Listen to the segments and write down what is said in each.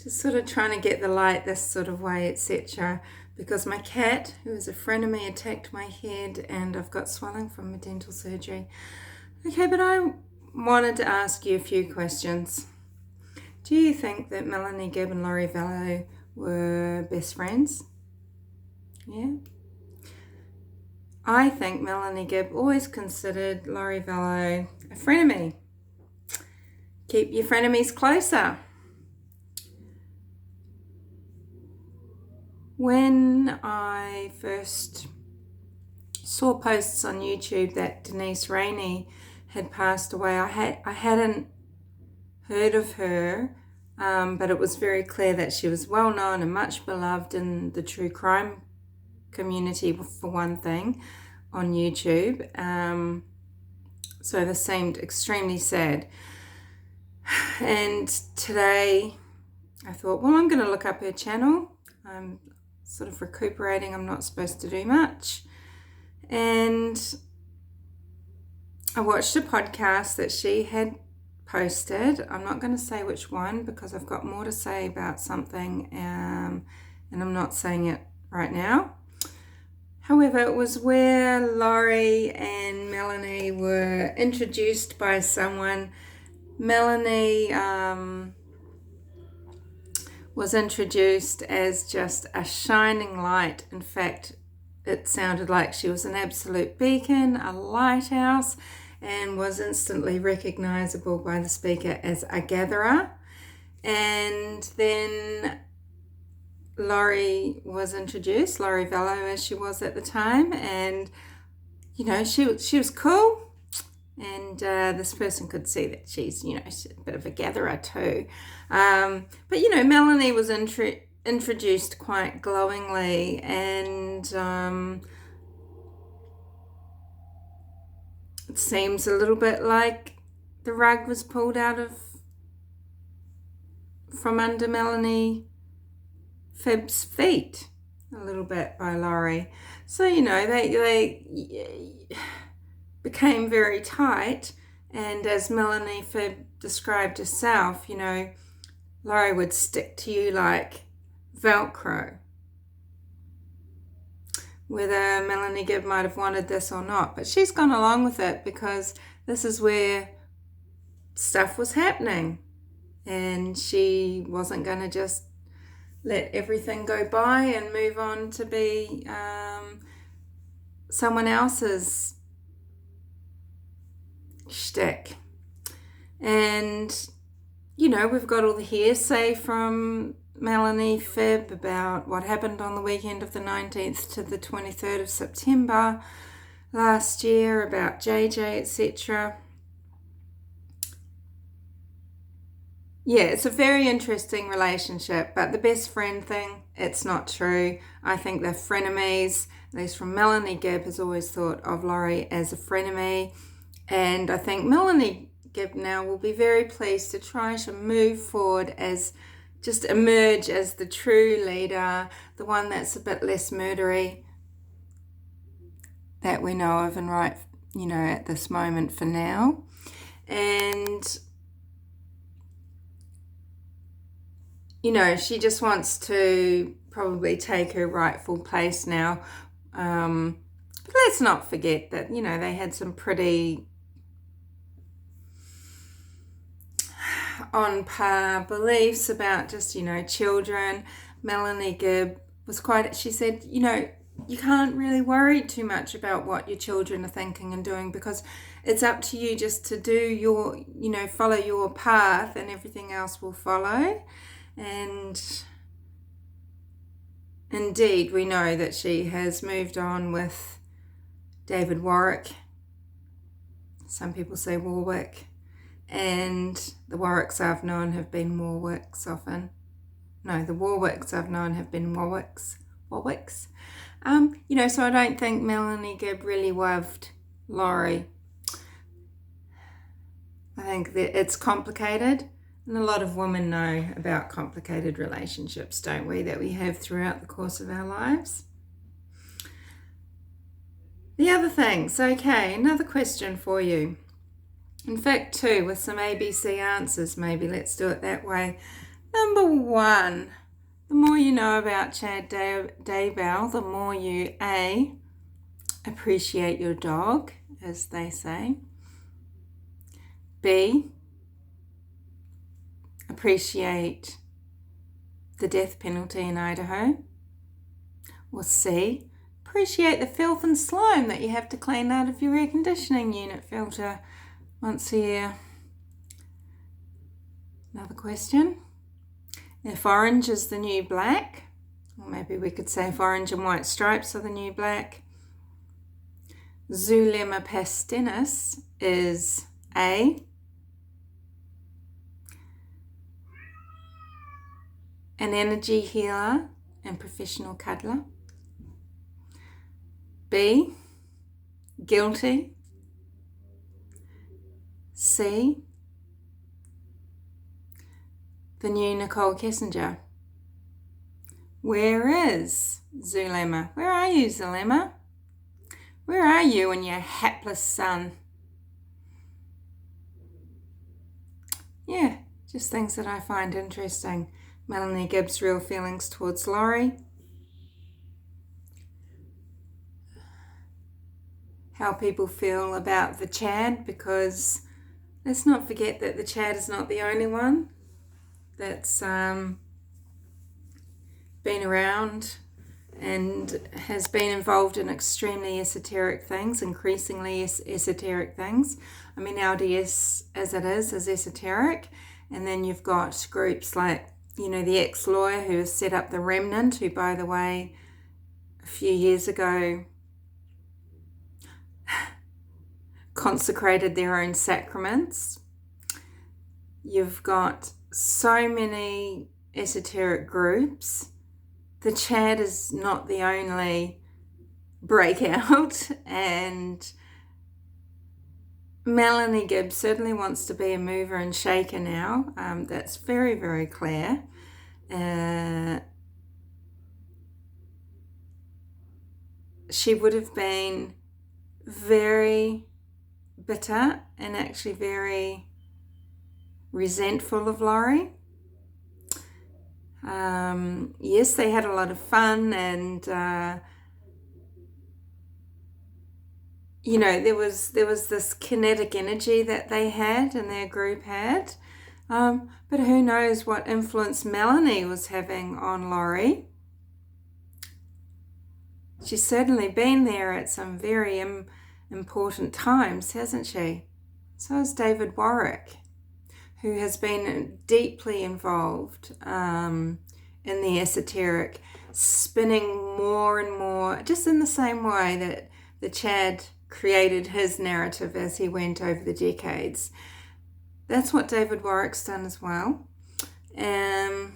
Just sort of trying to get the light this sort of way, etc. Because my cat, who is a frenemy, attacked my head and I've got swelling from my dental surgery. Okay, but I wanted to ask you a few questions. Do you think that Melanie Gibb and Lolo Vallow were best friends? Yeah. I think Melanie Gibb always considered Lolo Vallow a frenemy. Keep your frenemies closer. When I first saw posts on YouTube that Denise Rainey had passed away, I hadn't heard of her, but it was very clear that she was well known and much beloved in the true crime community, for one thing, on YouTube. So this seemed extremely sad. And today I thought, well, I'm going to look up her channel. I'm sort of recuperating. I'm not supposed to do much. And I watched a podcast that she had posted. I'm not going to say which one because I've got more to say about something, and I'm not saying it right now. However, it was where Laurie and Melanie were introduced by someone. Melanie was introduced as just a shining light. In fact, it sounded like she was an absolute beacon, a lighthouse, and was instantly recognizable by the speaker as a gatherer. And then Laurie was introduced, Lolo Vallow as she was at the time, and you know, she was cool. And this person could see that she's a bit of a gatherer too. But, Melanie was introduced quite glowingly, and it seems a little bit like the rug was pulled from under Melanie Fibb's feet a little bit by Laurie. So, they became very tight, and as Melanie Fibb described herself, Laurie would stick to you like Velcro. Whether Melanie Gibb might have wanted this or not, but she's gone along with it because this is where stuff was happening, and she wasn't going to just let everything go by and move on to be someone else's shtick. And we've got all the hearsay from Melanie Fibb about what happened on the weekend of the 19th to the 23rd of September last year about JJ, etc. Yeah, it's a very interesting relationship, but the best friend thing, it's not true. I think they're frenemies. At least from Melanie Gibb has always thought of Laurie as a frenemy. And I think Melanie Gibb now will be very pleased to try to move forward just emerge as the true leader, the one that's a bit less murdery that we know of and right, at this moment for now. And, she just wants to probably take her rightful place now. But let's not forget that, they had some pretty on par beliefs about just, children. Melanie Gibb was she said, you can't really worry too much about what your children are thinking and doing because it's up to you just to do your, follow your path and everything else will follow. And indeed, we know that she has moved on with David Warwick. Some people say Warwick. And the Warwicks I've known have been Warwicks often. No, the Warwicks I've known have been Warwicks. So I don't think Melanie Gibb really loved Laurie. I think that it's complicated, and a lot of women know about complicated relationships, don't we, that we have throughout the course of our lives. The other things, okay, another question for you. In fact, two, with some ABC answers, maybe let's do it that way. Number 1, the more you know about Chad Daybell, the more you A, appreciate your dog, as they say. B, appreciate the death penalty in Idaho. Or C, appreciate the filth and slime that you have to clean out of your air conditioning unit filter once a year. Another question. If orange is the new black, or maybe we could say if orange and white stripes are the new black, Zulema Pastenes is A, an energy healer and professional cuddler. B, guilty. C, the new Nicole Kessinger. Where is Zulema? Where are you, Zulema? Where are you and your hapless son? Yeah, just things that I find interesting. Melanie Gibb's real feelings towards Laurie. How people feel about the Chad, because let's not forget that the Chad is not the only one that's been around and has been involved in extremely esoteric things, increasingly esoteric things. I mean, LDS as it is esoteric. And then you've got groups like, the ex-lawyer who has set up the Remnant, who, by the way, a few years ago consecrated their own sacraments. You've got so many esoteric groups. The Chad is not the only breakout, and Melanie Gibb certainly wants to be a mover and shaker now. That's very, very clear. She would have been very bitter and actually very resentful of Laurie. Yes, they had a lot of fun, and there was this kinetic energy that they had and their group had. But who knows what influence Melanie was having on Laurie. She's certainly been there at some very important times, hasn't she? So has David Warwick, who has been deeply involved in the esoteric, spinning more and more, just in the same way that the Chad created his narrative as he went over the decades. That's what David Warwick's done as well. And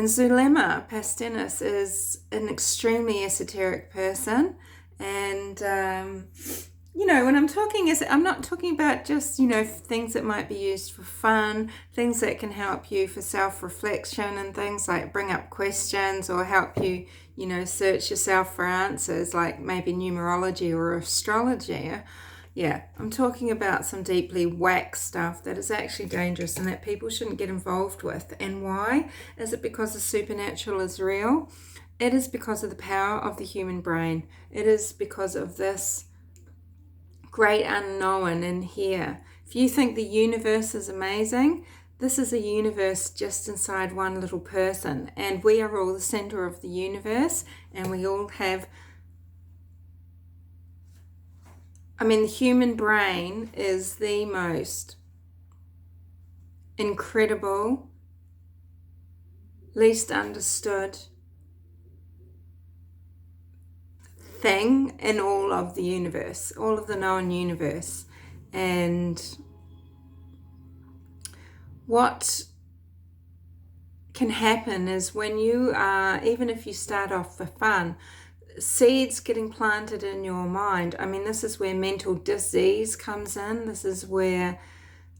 Zulema Pastenes is an extremely esoteric person. And, when I'm talking, I'm not talking about just, things that might be used for fun, things that can help you for self-reflection and things like bring up questions or help you, search yourself for answers, like maybe numerology or astrology. Yeah, I'm talking about some deeply whack stuff that is actually dangerous and that people shouldn't get involved with. And why? Is it because the supernatural is real? It is because of the power of the human brain. It is because of this great unknown in here. If you think the universe is amazing, this is a universe just inside one little person. And we are all the center of the universe, and we all have... the human brain is the most incredible, least understood thing in all of the universe, all of the known universe. And what can happen is when you are, even if you start off for fun, seeds getting planted in your mind. This is where mental disease comes in. This is where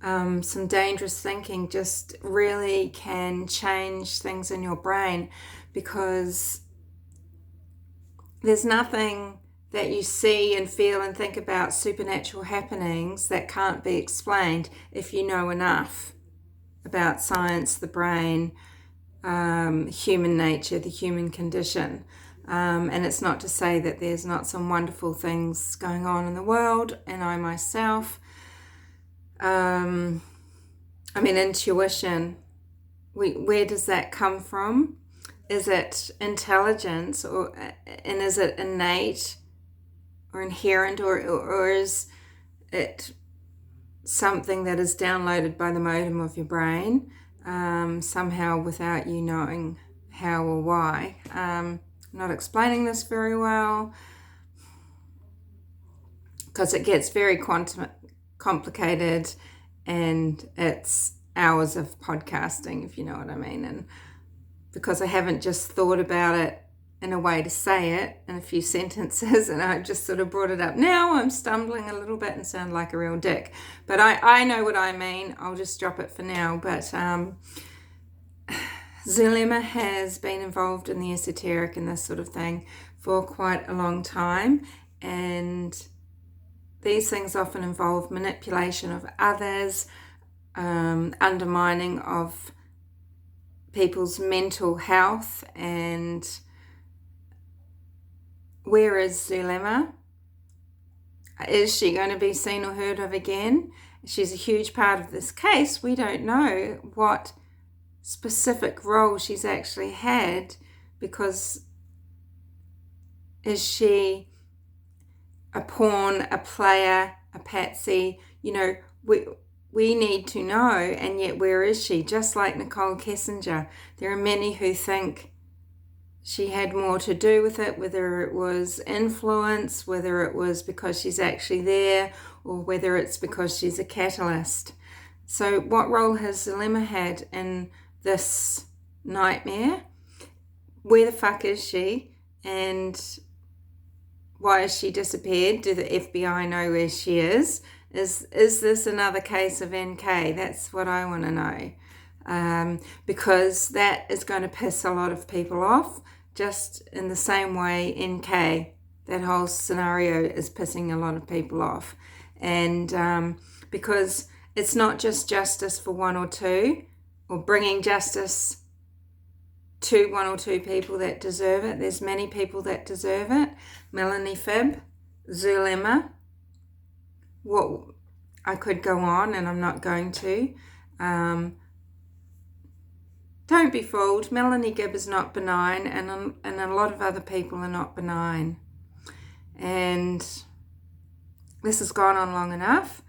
some dangerous thinking just really can change things in your brain, because there's nothing that you see and feel and think about supernatural happenings that can't be explained if you know enough. about science, the brain, human nature, the human condition. And it's not to say that there's not some wonderful things going on in the world, and I myself, intuition, where does that come from? Is it intelligence, and is it innate or inherent, or is it something that is downloaded by the modem of your brain, somehow without you knowing how or why? I'm not explaining this very well because it gets very complicated, and it's hours of podcasting, if you know what I mean. And because I haven't just thought about it in a way to say it in a few sentences, and I just sort of brought it up now, I'm stumbling a little bit and sound like a real dick. But I know what I mean. I'll just drop it for now. But Zulema has been involved in the esoteric and this sort of thing for quite a long time, and these things often involve manipulation of others, undermining of people's mental health. And where is Zulema? Is she going to be seen or heard of again? She's a huge part of this case. We don't know what specific role she's actually had, because is she a pawn, a player, a patsy? We need to know, and yet where is she? Just like Nicole Kessinger, there are many who think she had more to do with it, whether it was influence, whether it was because she's actually there, or whether it's because she's a catalyst. So what role has Zulema had in this nightmare? Where the fuck is she? And why has she disappeared? Do the FBI know where she is? Is this another case of NK? That's what I want to know. Because that is going to piss a lot of people off, just in the same way NK, that whole scenario is pissing a lot of people off. And because it's not just justice for one or two, or bringing justice to one or two people that deserve it. There's many people that deserve it. Melanie Fibb, Zulema. What, I could go on, and I'm not going to. Don't be fooled. Melanie Gibb is not benign, and a lot of other people are not benign. And this has gone on long enough.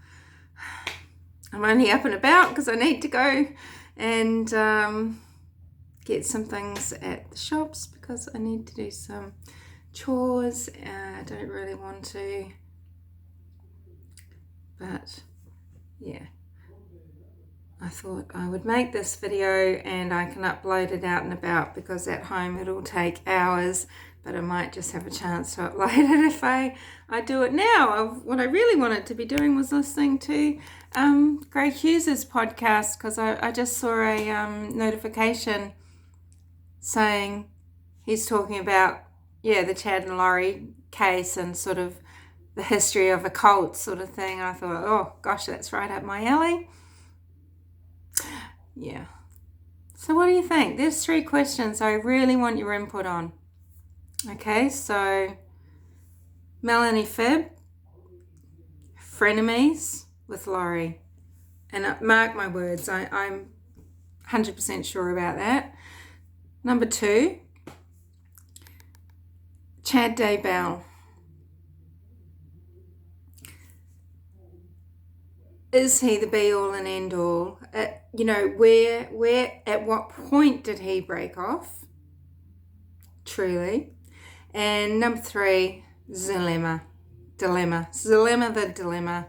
I'm only up and about because I need to go and get some things at the shops, because I need to do some chores. I don't really want to. But yeah, I thought I would make this video and I can upload it out and about, because at home it'll take hours, but I might just have a chance to upload it if I do it now. What I really wanted to be doing was listening to Greg Hughes's podcast, because I just saw a notification saying he's talking about, the Chad and Laurie case and sort of the history of a cult sort of thing. I thought, oh gosh, that's right up my alley. Yeah. So what do you think? There's 3 questions I really want your input on. Okay, so Melanie Fibb, frenemies with Laurie. And mark my words, I'm 100% sure about that. Number 2, Chad Daybell. Is he the be-all and end-all? Where, at what point did he break off? Truly. And number 3, Zulema the dilemma.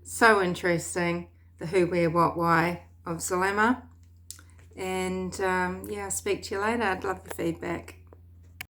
So interesting, the who, where, what, why of Zulema. And I'll speak to you later. I'd love your feedback.